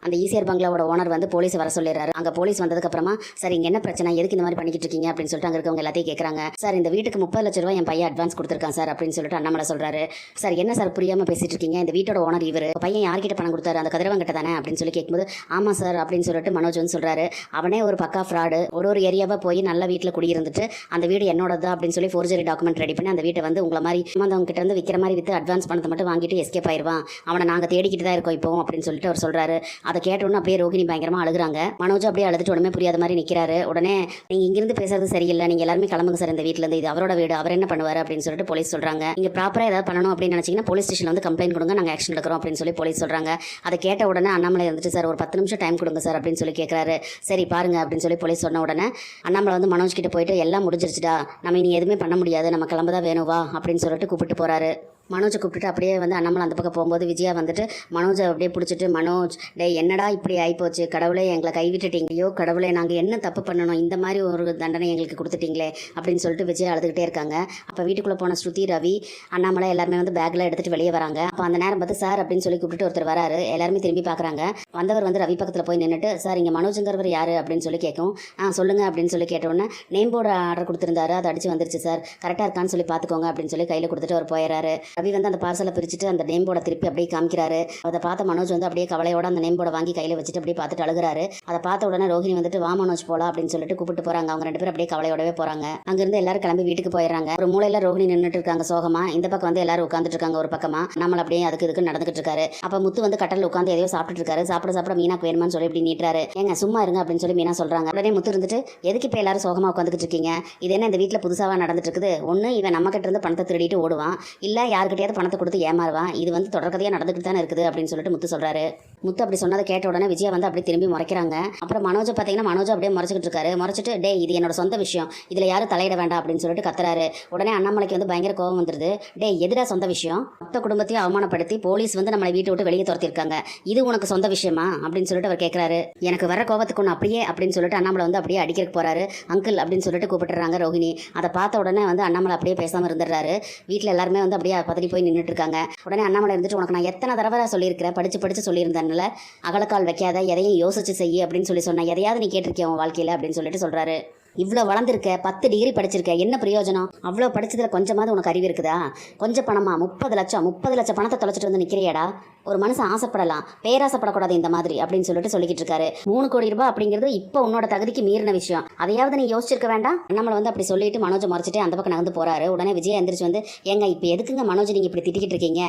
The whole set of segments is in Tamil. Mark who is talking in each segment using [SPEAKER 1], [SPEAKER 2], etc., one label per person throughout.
[SPEAKER 1] அந்த ஈசிஆர் பங்களாவோட ஓனர் வந்து போலீஸ் வர சொல்லிடுறாரு. அங்கே போலீஸ் வந்ததுக்கப்புறமா சார் இங்கே என்ன பிரச்சனை, எதுக்கு இந்த மாதிரி பண்ணிக்கிட்டு இருக்கீங்க அப்படின்னு சொல்லிட்டு அங்கே இருக்கவங்க எல்லாத்தையும் கேட்குறாங்க. சார் இந்த வீட்டுக்கு 30 லட்ச ரூபாய் என் பையன் அட்வான்ஸ் கொடுத்துருக்கான் சார் அப்படின்னு சொல்லிட்டு அண்ணாமலை சொல்கிறாரு. சார் என்ன சார் புரியாமல் பேசிட்டு இருக்கீங்க, இந்த வீட்டோட ஓனர் இவர், பையன் யார்கிட்ட பணம் கொடுத்தாரு, அந்த கதிரவன் கிட்ட தானே அப்படின்னு சொல்லி கேட்கும்போது ஆமாம் சார் அப்படின்னு சொல்லிட்டு மனோஜ் வந்து சொல்கிறாரு. அவனே ஒரு பக்கா ஃப்ராடு, ஒரு ஏரியாவை போய் நல்ல வீட்டில் குடியிருந்துட்டு அந்த வீடு என்னோடது அப்படின்னு சொல்லி ஃபோர்ஜரி டாக்குமெண்ட் ரெடி பண்ணி அந்த வீட்டை வந்து உங்களை மாதிரி அவங்க கிட்ட இருந்து விற்கிற மாதிரி விற்று அட்வான்ஸ் பணத்தை மட்டும் வாங்கிட்டு எஸ்கேப் ஆயிடுவான். அவனை நாங்கள் தேடிக்கிட்டு தான் இருக்கோம் இப்போ அப்படின்னு சொல்லிட்டு அவர் சொல்கிறாரு. அதை கேட்டோன்னு அப்படியே ரோகிணி பயங்கரமாக அழுகுறாங்க. மனோஜ் அப்படியே அழுதுட்டு உடனே புரியாத மாதிரி நிற்கிறாரு. உடனே நீங்கள் இங்கிருந்து பேசுறது சரியில்லை, நீங்கள் எல்லாருமே கிளம்புங்க சார் இந்த வீட்டிலேருந்து, இது அவரோட வீடு, அவர் என்ன பண்ணுவார் அப்படின்னு சொல்லிட்டு போலீஸ் சொல்கிறாங்க. நீங்கள் ப்ராப்பராக ஏதாவது பண்ணணும் அப்படின்னு நினச்சிங்கன்னா போலீஸ் ஸ்டேஷன் வந்து கம்ப்ளைண்ட் கொடுங்க, நாங்கள் ஆக்ஷன் எடுக்கிறோம் அப்படின்னு சொல்லி போலீஸ் சொல்கிறாங்க. அதை கேட்ட உடனே அண்ணாமலை இருந்துட்டு சார் ஒரு 10 நிமிஷம் டைம் கொடுங்க சார் அப்படின்னு சொல்லி கேட்குறாரு. சரி பாருங்க அப்படின்னு சொல்லி போலீஸ் சொன்ன உடனே அண்ணாமலை வந்து மனோஜ் கிட்ட போயிட்டு எல்லாம் முடிஞ்சிருச்சுடா, நம்ம இனி எதுவுமே பண்ண முடியாது, நம்ம கிளம்பதான் வேணும் வா அப்படின்னு சொல்லிட்டு கூப்பிட்டு போகிறாரு. மனோஜை கூப்பிட்டுட்டு அப்படியே வந்து அண்ணாமலை அந்த பக்கம் போகும்போது விஜயா வந்துட்டு மனோஜை அப்படியே பிடிச்சிட்டு மனோஜ் டே என்னடா இப்படி ஆகிப்போச்சு, கடவுளே எங்களை கைவிட்டுட்டீங்க, ஐயோ கடவுளே நாங்கள் என்ன தப்பு பண்ணணும், இந்த மாதிரி ஒரு தண்டனை எங்களுக்கு கொடுத்துட்டீங்களே அப்படின்னு சொல்லிட்டு விஜயா அழுதுகிட்டே இருக்காங்க. அப்போ வீட்டுக்குள்ளே போன ஸ்ருதி, ரவி, அண்ணாமலை எல்லாருமே வந்து பேக்கில் எடுத்துகிட்டு வெளியே வராங்க. அப்போ அந்த நேரம் பார்த்து சார் அப்படின்னு சொல்லி கூப்பிட்டு ஒருத்தர் வராரு. எல்லாருமே திரும்பி பார்க்குறாங்க. வந்தவர் வந்து ரவி பக்கத்தில் போய் நின்றுட்டு சார் இங்கே மனோஜுங்கிறவர் யார் அப்படின்னு சொல்லி கேட்கும். சொல்லுங்கள் அப்படின்னு சொல்லி கேட்டோன்னே நேம் போர்டு ஆர்டர் கொடுத்துருந்தாரு, அது அடிச்சு வந்துருச்சு சார், கரெக்டாக இருக்கான்னு சொல்லி பார்த்துக்கோங்க அப்படின்னு சொல்லி கையில் கொடுத்துட்டு அவர் போயிடறாரு. ரவி வந்து அந்த பார்சலை பிரிச்சுட்டு அந்த நேம் போர்டை திருப்பி அப்படியே காமிக்கிறாரு. அதை பார்த்த மனோஜ் வந்து அப்படியே கவலையோட அந்த நேம் போர்டை வாங்கி கையில் வச்சுட்டு அப்படியே பார்த்துட்டு அழுகிறாரு. அதை பார்த்த உடனே ரோஹிணி வந்துட்டு வா மனோஜ் போலாம் அப்படின்னு சொல்லிட்டு கூப்பிட்டு போறாங்க. அவங்க 2 பேரும் அப்படியே கவலையோடவே போறாங்க. அங்கிருந்து எல்லாரும் கிளம்பி வீட்டுக்கு போயிடுறாங்க. ஒரு மூலையில ரோஹிணி நின்றுட்டு இருக்காங்க சோகமா, இந்த பக்கம் வந்து எல்லாரும் உட்காந்துட்டு இருக்காங்க ஒரு பக்கமா. நம்மள அப்படியே அதுக்கு இதுக்கு நடந்துகிட்டு இருக்காரு. அப்ப முத்து வந்து கட்டல் உட்காந்து எதையோ சாப்பிட்டு இருக்காரு. சாப்பிட மீனாக்கு வேணுமான்னு சொல்லி இப்படி நீட்டுறாரு. ஏங்க சும்மா இருங்க அப்படின்னு சொல்லி மீனா சொல்றாங்க. உடனே முத்து இருந்துட்டு எதுக்கு இப்ப எல்லாரும் சோகமா உட்காந்துட்டு இருக்கீங்க, இது என்ன இந்த வீட்டுல புதுசாவா நடந்துட்டு இருக்குது, ஒண்ணு இவன் நம்ம கிட்ட இருந்து பணத்தை திருடிட்டு ஓடுவான், இல்ல யாருக்கிட்டையாவது பணத்தை கொடுத்து ஏமாறுவான், இது வந்து தொடர்கதையாக நடந்துக்கிட்டு தானே இருக்குது அப்படின்னு சொல்லிட்டு முத்து சொல்கிறாரு. முத்து அப்படி சொன்னதை கேட்ட உடனே விஜயா வந்து அப்படியே திரும்பி முறைக்கிறாங்க. அப்புறம் மனோஜை பார்த்தீங்கன்னா மனோஜ் அப்படியே முறைச்சிக்கிட்டு இருக்காரு. முறைச்சிட்டு டே இது என்னோட சொந்த விஷயம், இதில் யாரும் தலையிட வேண்டாம் அப்படின்னு சொல்லிட்டு கத்துறாரு. உடனே அண்ணாமலைக்கு வந்து பயங்கர கோபம் வந்துடுது. டே எதுடா சொந்த விஷயம், மொத்த குடும்பத்தையும் அவமானப்படுத்தி போலீஸ் வந்து நம்மளை வீட்டை விட்டு வெளியே துரத்திருக்காங்க, இது உனக்கு சொந்த விஷயமா அப்படின்னு சொல்லிட்டு அவர் கேட்குறாரு. எனக்கு வர கோபத்துக்கு ஒன்று அப்படியே அப்படின்னு சொல்லிட்டு அண்ணாமலை வந்து அப்படியே அடிக்கிறதுக்கு போறாரு. அங்கிள் அப்படின்னு சொல்லிட்டு கூப்பிட்டுறாங்க ரோஹிணி. அதை பார்த்த உடனே வந்து அண்ணாமலை அப்படியே பேசாமல் இருந்துடுறாரு. வீட்டில் எல்லாருமே வந்து அப்படியே பதறி போய் நின்றுட்டு இருக்காங்க. உடனே அண்ணாமலை இருந்துட்டு உனக்கு நான் எத்தனை தடவை சொல்லியிருக்கிறேன், படிச்சு சொல்லியிருந்தேன்ல, அகலக்கால் வைக்காத, எதையும் யோசிச்சு செய்ய அப்படின்னு சொல்லி சொன்னேன், எதையாவது நீ கேட்டிருக்கிய உன் வாழ்க்கையில் அப்படின்னு சொல்லிட்டு சொல்றாரு. இவ்வளோ வளர்ந்துருக்க, 10 டிகிரி படிச்சிருக்க, என்ன பிரயோஜனம், அவ்வளோ படிச்சதுல கொஞ்சமாவது உனக்கு அறிவு இருக்குதா, கொஞ்சம் பணமா 30 லட்சம் பணத்தை தொலைச்சிட்டு வந்து நிற்கிறியாடா, ஒரு மனுஷன் ஆசைப்படலாம், பேராசைப்படக்கூடாது இந்த மாதிரி அப்படின்னு சொல்லிட்டு சொல்லிக்கிட்டு இருக்காரு. 3 கோடி ரூபாய் அப்படிங்கிறது இப்போ உன்னோட தகுதிக்கு மீறின விஷயம், அதையாவது நீ யோசிச்சிருக்க வேண்டாம். நம்மளை வந்து அப்படி சொல்லிட்டு மனோஜை மறைச்சிட்டு அந்த பக்கம் நகர்ந்து போறாரு. உடனே விஜய் எந்திரிச்சு வந்து ஏங்க இப்போ எதுக்குங்க மனோஜ் நீங்க இப்படி திட்டிக்கிட்டு இருக்கீங்க,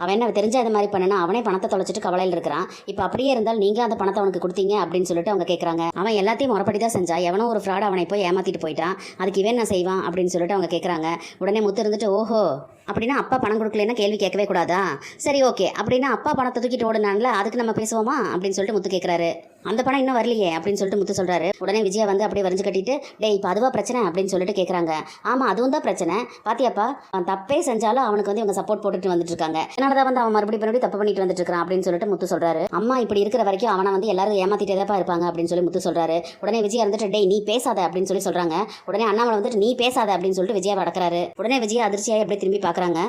[SPEAKER 1] அவன் என்ன தெரிஞ்சா இது மாதிரி பண்ணனா, அவனே பணத்தை தொலைச்சிட்டு கவலையில் இருக்கிறான், இப்போ அப்படியே இருந்தால் நீங்க அந்த பணத்தை அவனுக்கு கொடுத்தீங்க அப்படின்னு சொல்லிட்டு அவங்க கேட்குறாங்க. அவன் எல்லாத்தையும் முறைப்படி தான் செஞ்சா, எவனோ ஒரு ஃப்ராட் அவனை போய் ஏமாத்திட்டு போயிட்டான், அதுக்கு இவன் என்ன செய்வான் அப்படின்னு சொல்லிட்டு அவங்க கேட்குறாங்க. உடனே முத்து இருந்துட்டு ஓஹோ அப்படின்னா அப்பா பணம் கொடுக்கலன்னா கேள்வி கேட்கவே கூடாதா, சரி ஓகே அப்படின்னா அப்பா பணத்தை தூக்கிட்டு ஓடுனான்ல அதுக்கு நம்ம பேசுவோமா அப்படின்னு சொல்லிட்டு முத்து கேட்குறாரு. அந்த பணம் இன்னும் வரலையே அப்படின்னு சொல்லிட்டு முத்து சொல்றாரு. உடனே விஜயா வந்து அப்படியே வரைஞ்சு கட்டிட்டு டே இப்போ அதுவா பிரச்சனை அப்படின்னு சொல்லிட்டு கேட்குறாங்க. ஆமா அதுவும் தான் பிரச்சனை, பாத்தியாப்பா அவன் தப்பே செஞ்சாலும் அவனுக்கு வந்து இவங்க சப்போர்ட் போட்டுட்டு வந்துட்டு இருக்காங்க, அதனாலதான் வந்து அவன் மறுபடியும் தப்பு பண்ணிட்டு வந்துட்டு இருக்கான் அப்படின்னு சொல்லிட்டு முத்து சொல்றாரு. அம்மா இப்படி இருக்கிற வரைக்கும் அவனை வந்து எல்லாரும் ஏமாத்திட்டே தான் இருப்பாங்க அப்படின்னு சொல்லி முத்து சொல்றாரு. உடனே விஜயா இருந்துட்டு டே நீ பேசாத அப்படின்னு சொல்லி சொல்றாங்க. உடனே அண்ணாமலை வந்துட்டு நீ பேசாத அப்படின்னு சொல்லிட்டு விஜயா வடக்கிறாரு. உடனே விஜயா அதிர்ச்சியாகி அப்படியே திரும்பி பாக்குறாங்க.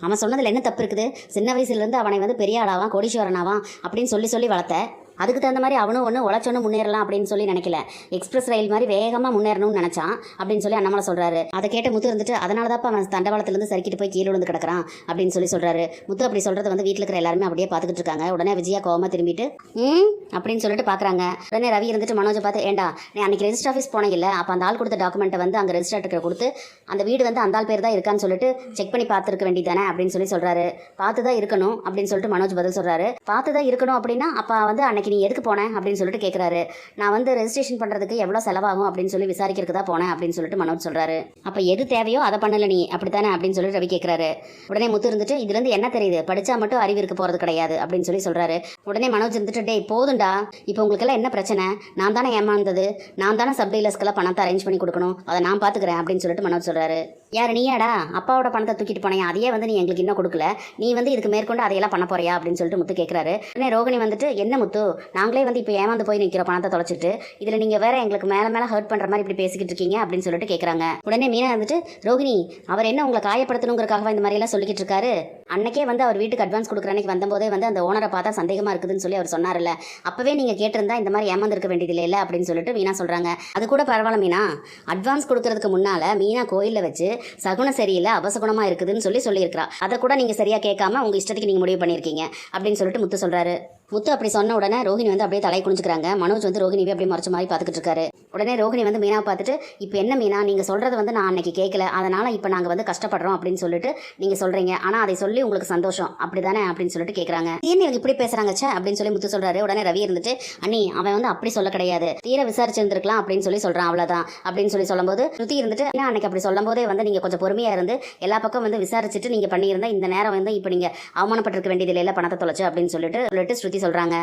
[SPEAKER 1] அவன் சொன்னதுல என்ன தப்பு இருக்குது, சின்ன வயசுல இருந்து அவனை வந்து பெரிய ஆளாவான் கோடீஸ்வரனாவான் அப்படின்னு சொல்லி வளர்த்த, அதுக்கு தகுந்த மாதிரி அவனும் முளைச்சொன்னு முன்னேறலாம் அப்படின்னு சொல்லி நினைக்கல, எக்ஸ்பிரஸ் ரயில் மாதிரி வேகமாக முன்னேறணும்னு நினச்சான் அப்படின்னு சொல்லி அண்ணாமலை சொல்கிறாரு. அதை கேட்ட முத்து இருந்துட்டு அதனால தான் அவன் தண்டவாளத்துலேருந்து சறுக்கிட்டு போய் கீழே விழுந்து கிடக்கிறான் அப்படின்னு சொல்லி சொல்கிறாரு. முத்து அப்படி சொல்கிறது வந்து வீட்டில் இருக்கிற எல்லாருமே அப்படியே பார்த்துக்கிட்டு இருக்காங்க. உடனே விஜயா கோவமாக திரும்பிட்டு அப்படின்னு சொல்லிட்டு பார்க்குறாங்க. உடனே ரவி இருந்துட்டு மனோஜை பார்த்து ஏண்டா நீ அன்றைக்கி ரெஜிஸ்டர் ஆஃபீஸ் போனீங்கல்ல, அப்போ அந்த ஆள் கொடுத்த டாக்குமெண்ட்டை வந்து அங்கே ரெஜிஸ்டர்ட்டுக்கு கொடுத்து அந்த வீடு வந்து அந்த ஆள் பேர் தான் இருக்கான்னு சொல்லிட்டு செக் பண்ணி பார்த்துருக்க வேண்டியதானே அப்படின்னு சொல்லி சொல்கிறாரு. பார்த்து தான் இருக்கணும் அப்படின்னு சொல்லிட்டு மனோஜ் பதில் சொல்கிறாரு. பார்த்து தான் இருக்கணும் அப்படின்னா அப்போ வந்து அன்னைக்கு நீ எதுக்கு போனேன் அப்படின்னு சொல்லிட்டு கேட்குறாரு. நான் வந்து ரெஜிஸ்ட்ரேஷன் பண்ணுறதுக்கு எவ்வளோ செலவாகும் அப்படின்னு சொல்லி விசாரிக்கிறதுக்கு தான் போனேன் அப்படின்னு சொல்லிட்டு மனோஜ் சொல்கிறாரு. அப்போ எது தேவையோ அதை பண்ணல நீ அப்படித்தானே அப்படின்னு சொல்லிட்டு ரவி கேட்குறாரு. உடனே முத்து இருந்துட்டு இதுலேருந்து என்ன தெரியுது, படித்தா மட்டும் அறிவு இருக்க போகிறது கிடையாது அப்படின்னு சொல்லி சொல்கிறாரு. உடனே மனோஜ் இருந்துட்டு டே போதுண்டா, இப்போ உங்களுக்கெல்லாம் என்ன பிரச்சனை, நான் தானே ஏமாந்தது, நான் தானே சப்டீலர்ஸ்க்கெல்லாம் பணத்தை அரேஞ்ச் பண்ணி கொடுக்கணும், அதை நான் பார்த்துக்கிறேன் அப்படின்னு சொல்லிட்டு மனோஜ் சொல்கிறாரு. யார் நீயாடா, அப்பாவோட பணத்தை தூக்கிட்டு போனையா, அதையே வந்து நீ எங்களுக்கு இன்னும் கொடுக்கல, நீ வந்து இதுக்கு மேற்கொண்டு அதையெல்லாம் பண்ண போறியா அப்படின்னு சொல்லிட்டு முத்து கேட்குறாரு. உடனே ரோகிணி வந்துட்டு என்ன முத்து நாங்களே வந்து இப்போ ஏமாந்து போய் நிற்கிறோம் பணத்தை தொலைச்சிட்டு, இதில் நீங்கள் வேற எங்களுக்கு மேலே ஹர்ட் பண்ணுற மாதிரி இப்படி பேசிக்கிட்டு இருக்கீங்க அப்படின்னு சொல்லிட்டு கேட்குறாங்க. உடனே மீனா வந்துட்டு, ரோகிணி அவர் என்ன உங்களை காயப்படுத்தணுங்கிறக்காக இந்த மாதிரிலாம் சொல்லிக்கிட்டு இருக்காரு? அன்னைக்கே வந்து அவர் வீட்டுக்கு அட்வான்ஸ் கொடுக்குற அன்னைக்கு வந்தபோதே வந்து அந்த ஓனரை பார்த்தா சந்தேகமாக இருக்குதுன்னு சொல்லி அவர் சொன்னார்ல, அப்போவே நீங்கள் கேட்டிருந்தா இந்த மாதிரி ஏமாந்துருக்க வேண்டியது இல்லை அப்படின்னு சொல்லிட்டு மீனா சொல்கிறாங்க. அது கூட பரவாயில்ல மீனா, அட்வான்ஸ் கொடுக்கறதுக்கு முன்னால் மீனா கோயிலில் வச்சு சகுனம் சரியில்லை அபசகுணமாக இருக்குதுன்னு சொல்லியிருக்கிறா. அதை கூட நீங்கள் சரியாக கேட்காம உங்கள் இஷ்டத்துக்கு நீங்கள் முடிவு பண்ணியிருக்கீங்க அப்படின்னு சொல்லிட்டு முத்து சொல்கிறாரு. முத்து அப்படி சொன்ன உடனே ரோஹிணி வந்து அப்படியே தலை குனிஞ்சுக்கிறாங்க. மனோஜ் வந்து ரோஹிணியை அப்படியே மறைச்ச மாதிரி பார்த்துக்கிட்டு இருக்காரு. உடனே ரோஹிணி வந்து மீனாவை பார்த்துட்டு, இப்போ என்ன மீனா, நீங்கள் சொல்கிறது வந்து நான் அன்னைக்கு கேட்கல, அதனால் இப்போ நாங்கள் வந்து கஷ்டப்படுறோம் அப்படின்னு சொல்லிட்டு நீங்கள் சொல்கிறீங்க, ஆனால் அதை சொல்லி உங்களுக்கு சந்தோஷம் அப்படி தானே அப்படின்னு சொல்லிட்டு கேட்குறாங்க. ஏன் இவங்க இப்படி பேசுகிறாங்க சே அப்படின்னு சொல்லி முத்து சொல்கிறாரு. உடனே ரவி இருந்துட்டு, அண்ணி அவன் வந்து அப்படி சொல்ல கிடையாது, தீர விசாரிச்சிருந்துருக்கலாம் அப்படின்னு சொல்கிறான் அவ்வளோதான் அப்படின்னு சொல்லும்போது, ஸ்ருதி இருந்துட்டு ஏன்னா அன்னைக்கு அப்படி சொல்லும் போதே வந்து நீங்கள் கொஞ்சம் பொறுமையாக இருந்து எல்லா பக்கம் வந்து விசாரிச்சுட்டு நீங்கள் பண்ணியிருந்தா இந்த நேரம் வந்து இப்போ நீங்கள் அவமானப்பட்டிருக்க வேண்டியது இல்லை பணத்தை தொலைச்சு அப்படின்னு சொல்லிட்டு ஸ்ருதி சொல்கிறாங்க.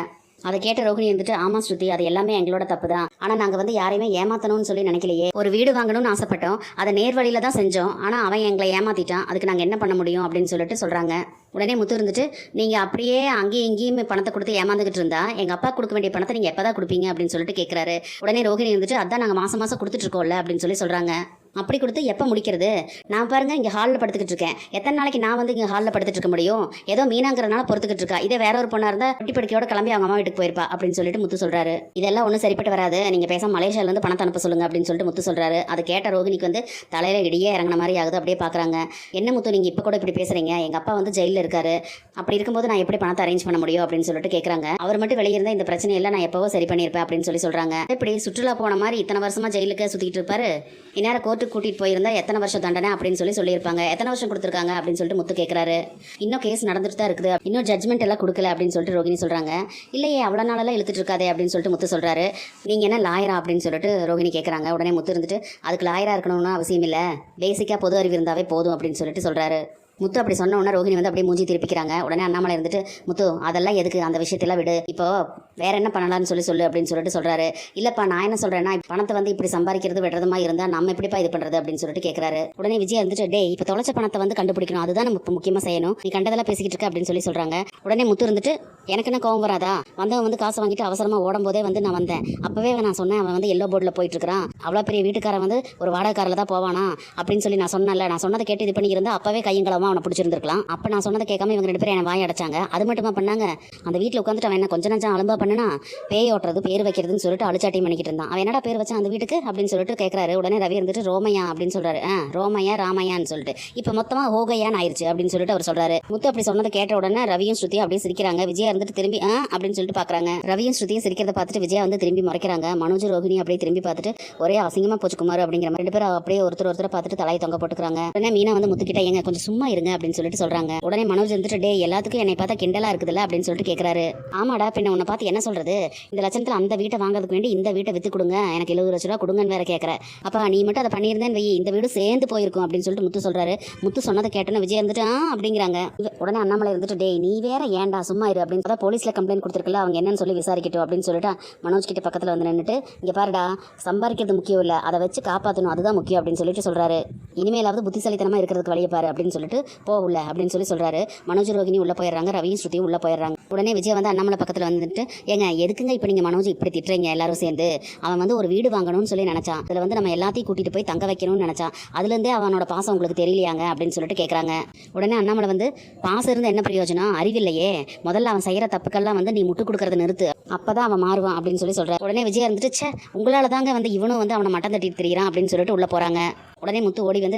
[SPEAKER 1] அதை கேட்ட ரோஹிணி வந்துட்டு, ஆமா ஸ்ருதி, அது எல்லாமே எங்களோட தப்பு தான், ஆனால் நாங்கள் வந்து யாரையுமே ஏமாத்தணும்னு சொல்லி நினைக்கலையே, ஒரு வீடு வாங்கணும்னு ஆசைப்பட்டோம், அதை நேர்வழியில தான் செஞ்சோம், ஆனால் அவன் எங்களை ஏமாத்திட்டான், அதுக்கு நாங்கள் என்ன பண்ண முடியும் அப்படின்னு சொல்கிறாங்க. உடனே முத்து இருந்துட்டு, நீங்கள் அப்படியே அங்கேயும் இங்கேயும் பணத்தை கொடுத்து ஏமாந்துக்கிட்டு இருந்தா எங்கள் அப்பா கொடுக்க வேண்டிய பணத்தை நீங்கள் எப்போ தான் கொடுப்பீங்க அப்படின்னு சொல்லிட்டு கேட்குறாரு. உடனே ரோஹிணி இருந்துட்டு, அதான் நாங்கள் மாதம் கொடுத்துட்டு இருக்கோம்ல அப்படின்னு சொல்கிறாங்க. அப்படி கொடுத்து எப்போ முடிக்கிறது? நான் பாருங்க இங்கே ஹாலில் படுத்துக்கிட்டு இருக்கேன், எத்தனை நாளைக்கு நான் வந்து இங்கே ஹாலில் படுத்துட்டு இருக்க முடியும்? ஏதோ மீனாங்கிறனால பொறுத்துக்கிட்டு இருக்கா, இதே வேற ஒரு பொண்ணாக இருந்தால் குட்டி படுக்கையோட கிளம்பி அவங்க அம்மா வீட்டுக்கு போயிருப்பா அப்படின்னு சொல்லிட்டு முத்து சொல்கிறாரு. இதெல்லாம் ஒன்றும் சரிப்பட்டு வராது, நீங்கள் பேச மலேசியாவிலேருந்து பணத்தை அனுப்ப சொல்லுங்க அப்படின்னு சொல்லிட்டு முத்து சொல்கிறாரு. அதை கேட்ட ரோஹிணிக்கு வந்து தலையில் இடியே இறங்கின மாதிரி ஆகுது. அப்படியே பார்க்குறாங்க. என்ன முத்து நீங்கள் இப்போ கூட இப்படி பேசுகிறீங்க, எங்கள் அப்பா வந்து ஜெயிலில் இருக்காரு, அப்படி இருக்கும்போது நான் எப்படி பணத்தை அரேஞ்ச் பண்ண முடியும் அப்படின்னு சொல்லிட்டு கேட்குறாங்க. அவர் மட்டும் வெளியே இருந்தால் இந்த பிரச்சனையெல்லாம் நான் எப்போவோ சரி பண்ணியிருப்பேன் அப்படின்னு சொல்கிறாங்க. இப்படி சுற்றுலா போன மாதிரி இத்தனை வருஷமாக ஜெயிலுக்கு சுற்றிக்கிட்டு இருப்பாரு, இந்நேரம் கோர்ட்டுக்கு கூட்டிகிட்டு போயிருந்தா எத்தனை வருஷம் தண்டனை அப்படின்னு சொல்லியிருப்பாங்க. எத்தனை வருஷம் கொடுத்துருக்காங்க அப்படின்னு சொல்லிட்டு முத்து கேட்குறாரு. இன்னும் கேஸ் நடந்துட்டு தான் இருக்குது, இன்னும் ஜட்மெண்ட் எல்லாம் கொடுக்கல அப்படின்னு சொல்லிட்டு ரோகிணி சொல்கிறாங்க. இல்லையே அவ்வளோ நாளெல்லாம் இழுத்துட்டு இருக்காதே அப்படின்னு சொல்லிட்டு முத்து சொல்கிறாரு. நீங்கள் என்ன லாயரா அப்படின்னு சொல்லிட்டு ரோகிணி கேட்குறாங்க. உடனே முத்து இருந்துட்டு, அதுக்கு லாயராக இருக்கணும்னு அவசியம் இல்லை, பேசிக்காக பொது அறிவு இருந்தாவே போதும் அப்படின்னு சொல்கிறாரு. முத்து அப்படி சொன்ன உடனே ரோஹிணி வந்து அப்படியே மூஞ்சி திருப்பிக்கிறாங்க. உடனே அண்ணாமலை இருந்துட்டு, முத்து அதெல்லாம் எதுக்கு, அந்த விஷயத்தெல்லாம் விடு, இப்போ வேற என்ன பண்ணலாம்னு சொல்லு அப்படின்னு சொல்கிறாரு. இல்லைப்பா நான் என்ன சொல்கிறேன்னா, பணத்தை வந்து இப்படி சம்பாதிக்கிறது விடுறதுமா இருந்தால் நம்ம எப்படிப்பா இது பண்ணுறது அப்படின்னு சொல்லிட்டு கேட்குறாரு. உடனே விஜய் இருந்துட்டு, டே இப்போ தொலைச்ச பணத்தை வந்து கண்டுபிடிக்கணும், அதுதான் நம்ம இப்போ முக்கியமாக செய்யணும், நீ கண்டதெல்லாம் பேசிக்கிட்டு இருக்க அப்படின்னு சொல்கிறாங்க. உடனே முத்து இருந்துட்டு, எனக்கு என்ன கோவம் வராதா, வந்தவன் வந்து காசை வாங்கிட்டு அவசரமாக ஓடும் போதே வந்து நான் வந்தேன், அப்போவே நான் சொன்னேன் அவன் வந்து எல்லோ போர்டில் போயிட்டு இருக்கிறான், அவ்வளோ பெரிய வீட்டுக்காரன் வந்து ஒரு வாடகைக்காரில் தான் போவானா அப்படின்னு சொல்லி நான் சொன்னேன்ல, நான் சொன்னதை கேட்டு இது பண்ணி இருந்தால் அப்போவே கையங்களமாக அவனை பிடிச்சிருந்துருக்கலாம். அப்போ நான் சொன்னதை கேட்காம இவங்க 2 பேரும் என்னை வாய் அடைச்சாங்க. அது மட்டுமா பண்ணாங்க, அந்த வீட்டில் உட்காந்துட்டு அவன் என்ன கொஞ்சம் நஞ்சம் அலும்பா பண்ணுனா, பேய் ஓட்டுறது பேர் வைக்கிறதுன்னு சொல்லிட்டு அழுச்சாட்டியும் பண்ணிக்கிட்டு இருந்தான். அவன் என்னடா பேர் வச்சான் அந்த வீட்டுக்கு அப்படின்னு சொல்லிட்டு கேட்குறாரு. உடனே ரவி இருந்துட்டு, ரோமையா அப்படின்னு சொல்கிறாரு. ரோமையா ராமையான்னு சொல்லிட்டு இப்போ மொத்தமாக ஹோகையான்னு ஆயிடுச்சு அப்படின்னு சொல்லிட்டு அவர் சொல்கிறாரு. முத்து அப்படி சொன்னதை கேட்ட உடனே ரவியும் ஸ்ருதியும் அப்படியே சிரிக்கிறாங்க. விஜயா இருந்துட்டு திரும்பி அப்படின்னு சொல்லிட்டு பார்க்குறாங்க. ரவியும் ஸ்ருதியும் சிரிக்கிறத பார்த்துட்டு விஜயா வந்து திரும்பி முறைக்கிறாங்க. மனோஜ் ரோகிணி அப்படியே திரும்பி பார்த்துட்டு ஒரே அசிங்கமாக போச்சு குமார் அப்படிங்கிற மாதிரி 2 பேரும் அப்படியே ஒருத்தர் பார்த்துட்டு தலையை தொங்க போட்டுக்கிறாங்க. உடனே மீனா வந்து முத்துக்கிட்ட, எங்க கொஞ்சம் சும்மா இருங்க அப்படின்னு சொல்லிட்டு சொல்கிறாங்க. உடனே மனோஜ் வந்துட்டு, டே எல்லாத்துக்கும் என்னை பார்த்தா கிண்டலா இருக்குதுல்ல அப்படின்னு சொல்லிட்டு கேட்குறாரு. ஆமாடா பின்ன உன்னை பார்த்து என்ன சொல்றது, இந்த லட்சத்தில் அந்த வீட்டை வாங்குறதுக்கு வேண்டி இந்த வீட்டை வித்து கொடுங்க, எனக்கு 70 லட்ச ரூபா கொடுங்கன்னு வேற கேட்குற, அப்பா நீ மட்டும் அதை பண்ணியிருந்தேன்னு வை, இந்த வீடு சேர்ந்து போயிருக்கும் அப்படின்னு சொல்லிட்டு முத்து சொல்றாரு. முத்து சொன்னதை கேட்டோன்னு விஜய் இருந்துட்டு அப்படிங்கிறாங்க. உடனே அண்ணாமலை இருந்துட்டு, டே நீ வேற ஏன்டா சும்மா இரு அப்படின்னு அதான் போலீஸ்ல கம்ப்ளைண்ட் கொடுத்துருக்கல, அவங்க என்னன்னு சொல்லி விசாரிக்கட்டும் அப்படின்னு சொல்லிட்டு மனோஜ் கிட்ட பக்கத்தில் வந்து நின்றுட்டு, இங்கே பாருடா சம்பாதிக்கிறது முக்கியம் இல்லை, அதை வச்சு காப்பாற்றணும் அதுதான் முக்கியம் அப்படின்னு சொல்லிட்டு சொல்றாரு. இனிமேலாவது புத்திசாலித்தனமா இருக்கிறதுக்கு வழியை பாரு அப்படின்னு சொல்லிட்டு போகல அப்படின்னு சொல்றாரு. மனோஜ் ரோகிணி உள்ள போயிடுறாங்க, ரவியும் ஸ்ருதியும் உள்ள போயிடுறாங்க. உடனே விஜய் வந்து அண்ணாமலை பக்கத்தில் வந்துட்டு, ஏங்க எதுக்குங்க இப்போ நீங்கள் மனோஜ் இப்படி திட்டுறீங்க எல்லாரும் சேர்ந்து, அவன் வந்து ஒரு வீடு வாங்கணும்னு சொல்லி நினச்சான், அதில் வந்து நம்ம எல்லாத்தையும் கூட்டிகிட்டு போய் தங்க வைக்கணும்னு நினச்சான், அதுலேருந்தே அவனோட பாசம் உங்களுக்கு தெரியலையாங்க அப்படின்னு சொல்லிட்டு கேட்குறாங்க. உடனே அண்ணாமலை வந்து, பாசம் இருந்து என்ன பிரயோஜனம், அறிவில்லையே, முதல்ல அவன் செய்கிற தப்புக்கெல்லாம் வந்து நீ முட்டு கொடுக்கறத நிறுத்து, அப்பதான் அவன் மாறுவான் அப்படின்னு சொல்கிறார். உடனே விஜய் இருந்துட்டு, சே உங்களால் தாங்க வந்து இவனும் வந்து அவனை மட்டம் தட்டிட்டு திரியிறான் அப்படின்னு சொல்லிட்டு உள்ள போகிறாங்க. உடனே முத்து ஓடி வந்து,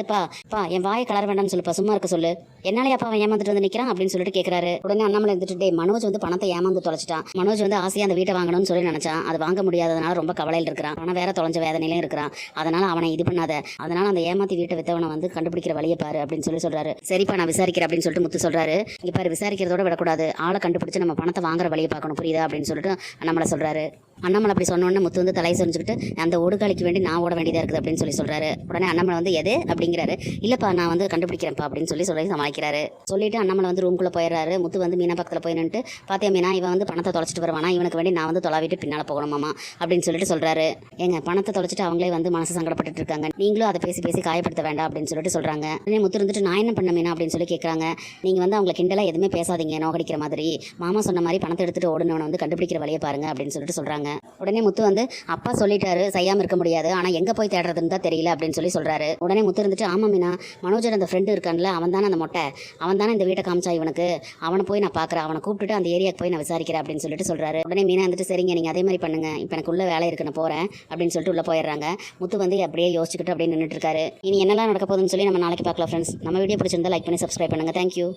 [SPEAKER 1] பா என் வாயை கலர வேண்டாம்னு சொல்லுப்பா, சும்மா இருக்க சொல்லு, என்னாலே அப்பா அவன் ஏமாந்துட்டு வந்து நிற்கிறான் அப்படின்னு சொல்லிட்டு கேட்குறாரு. உடனே அண்ணாமலை இருந்துட்டு, டே மனோஜ் வந்து பணத்தை ஏமாந்து தொலைச்சிட்டான், மனோஜ் வந்து ஆசையாக அந்த வீட்டை வாங்கணும்னு சொல்லி நினச்சான், அது வாங்க முடியாததுனால ரொம்ப கவலையில் இருக்கிறான், ஆனால் வேற தொலைஞ்ச வேதனையிலும் இருக்கிறான், அதனால் அவனை இது பண்ணாத, அதனால் அந்த ஏமாத்தி வீட்டை வித்தவனை வந்து கண்டுபிடிக்கிற வழியை பாரு அப்படின்னு சொல்கிறாரு. சரிப்பா நான் விசாரிக்கிறேன் அப்படின்னு சொல்லிட்டு முத்து சொல்கிறாரு. இங்கே பாரு விசாரிக்கிறதோட விடக்கூடாது, ஆளை கண்டுபிடிச்சு நம்ம பணத்தை வாங்குற வழியை பார்க்கணும் புரியுதா அப்படின்னு சொல்லிட்டு அண்ணாமலை சொல்கிறாரு. அண்ணாமலை அப்படி சொன்னோன்னே முத்து வந்து தலையை செஞ்சுக்கிட்டு அந்த ஓடுகாலிக்கு வேண்டி நான் ஓட வேண்டியதாக இருக்குது அப்படின்னு சொல்லி சொல்கிறாரு. உடனே அண்ணாமலை வந்து எது அப்படிங்கிறாரு. இல்லைப்பா நான் வந்து கண்டுபிடிக்கிறேன்ப்பா அப்படின்னு சொல்லி சமாளிக்கிறாரு. சொல்லிட்டு அண்ணாமலை வந்து ரூம்குள்ளே போயிடுறாரு. முத்து வந்து மீனா பக்கத்தில் போய் நின்றுட்டு பார்த்தியா மீனா இவன் வந்து பணத்தை தொலைச்சிட்டு வருவானா, இவனுக்கு வேண்டி நான் வந்து தொலாவிட்டு பின்னால் போகணுமாமா அப்படின்னு சொல்லிட்டு சொல்கிறாரு. ஏங்க பணத்தை தொலைச்சிட்டு அவங்களே வந்து மனசு சங்கடப்பட்டு இருக்காங்க, நீங்களும் அதை பேசி பேசி காயப்படுத்த வேண்டாம் அப்படின்னு சொல்லிட்டு சொல்கிறாங்க. உடனே முத்து இருந்துட்டு நான் என்ன பண்ண மீனா அப்படின்னு சொல்லி கேட்குறாங்க. நீங்கள் வந்து அவங்களை கிண்டலாக எதுவுமே பேசாதீங்க, நோக்கடிக்கிற மாதிரி. மாமா சொன்ன மாதிரி பணத்தை எடுத்துட்டு ஓடுனவனை வந்து கண்டுபிடிக்கிற வழியை பாருங்க அப்படின்னு சொல்லிட்டு சொல்கிறாங்க. உடனே முத்து வந்து அப்பா சொல்லிட்டாரு செய்யாமல் இருக்க முடியாது, ஆனால் எங்கே போய் தேடுறதுன்னு தான் தெரியல அப்படின்னு சொல்லி சொல்கிறாரு. உடனே முத்து இருந்துட்டு ஆமா மீனா, மனோஜர் அந்த ஃப்ரெண்டு இருக்கான்ல அவன் தானே அந்த மொட்டை, அவன் தானே இந்த வீட்டை காமிச்சா இவனுக்கு, அவனை போய் நான் பார்க்குறேன், அவனை கூப்பிட்டுட்டு அந்த ஏரியாவுக்கு போய் நான் விசாரிக்கிறேன் அப்படின்னு சொல்லிட்டு சொல்கிறாரு. உடனே மீனா வந்துட்டு சரிங்க நீங்கள் அதே மாதிரி பண்ணுங்க, இப்போ எனக்கு உள்ள வேலை இருக்கு நான் போகிறேன் அப்படின்னு சொல்லிட்டு உள்ளே போயிடுறாங்க. முத்து வந்து அப்படியே யோசிச்சுக்கிட்டு அப்படியே நின்றுட்டு இருக்காரு. இனி என்னெல்லாம் நடக்க போகுதுன்னு சொல்லி நம்ம நாளைக்கு பார்க்கலாம் ஃப்ரெண்ட்ஸ். நம்ம வீடியோ பிடிச்சிருந்தா லைக் பண்ணி சப்ஸ்கிரைப் பண்ணுங்கள். தேங்க்யூ.